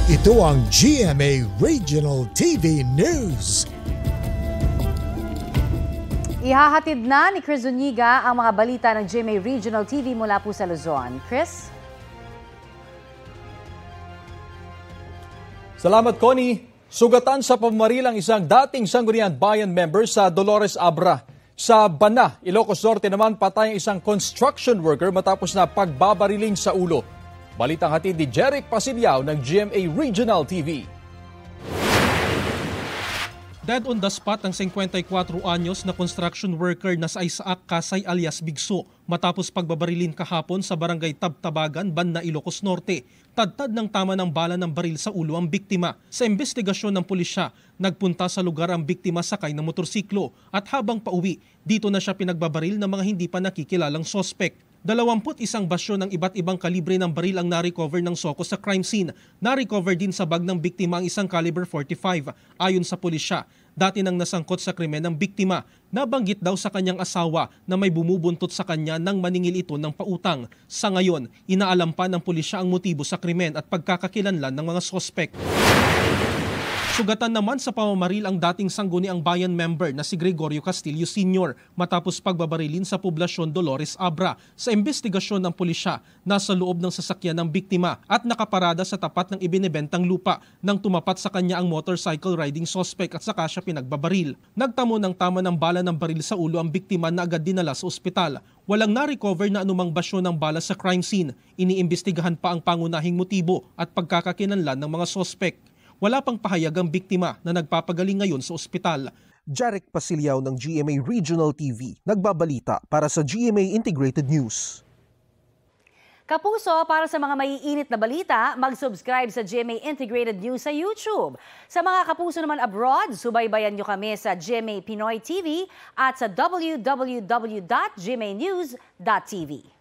Ito ang GMA Regional TV News. Ihahatid na ni Chris Zuniga ang mga balita ng GMA Regional TV mula po sa Luzon. Chris? Salamat, Connie. Sugatan sa pamamaril ang isang dating Sangguniang Bayan member sa Dolores Abra. Sa Bana, Ilocos Norte naman patay ang isang construction worker matapos na pagbabariling sa ulo. Balitang hatid ni Jeric Pasilyao ng GMA Regional TV. Dead on the spot ang 54 anyos na construction worker na sa Isaac Kasay alias Bigso matapos pagbabarilin kahapon sa barangay Tabtabagan, Bana, Ilocos Norte. Tadtad ng tama ng bala ng baril sa ulo ang biktima. Sa investigasyon ng pulisya, nagpunta sa lugar ang biktima sakay ng motorsiklo at habang pauwi, dito na siya pinagbabaril ng mga hindi pa nakikilalang sospek. 21 basyo ng iba't ibang kalibre ng baril ang na-recover ng SOCO sa crime scene. Na-recover din sa bag ng biktima ang isang caliber 45. Ayon sa pulisya, dati nang nasangkot sa krimen ng biktima. Nabanggit daw sa kanyang asawa na may bumubuntot sa kanya nang maningil ito ng pautang. Sa ngayon, inaalam pa ng pulisya ang motibo sa krimen at pagkakakilanlan ng mga sospek. Sugatan naman sa pamamaril ang dating Sangguniang Bayan member na si Gregorio Castillo Sr. matapos pagbabarilin sa poblasyon Dolores Abra. Sa investigasyon ng pulisya, nasa loob ng sasakyan ng biktima at nakaparada sa tapat ng ibinebentang lupa nang tumapat sa kanya ang motorcycle riding suspect at saka siya pinagbabaril. Nagtamo ng tama ng bala ng baril sa ulo ang biktima na agad dinala sa ospital. Walang na-recover na anumang basyo ng bala sa crime scene. Iniimbestigahan pa ang pangunahing motibo at pagkakakinanlan ng mga sospek. Wala pang pahayag ang biktima na nagpapagaling ngayon sa ospital. Jeric Pasilyao ng GMA Regional TV, nagbabalita para sa GMA Integrated News. Kapuso, para sa mga maiinit na balita, mag-subscribe sa GMA Integrated News sa YouTube. Sa mga kapuso naman abroad, subaybayan nyo kami sa GMA Pinoy TV at sa www.gmanews.tv.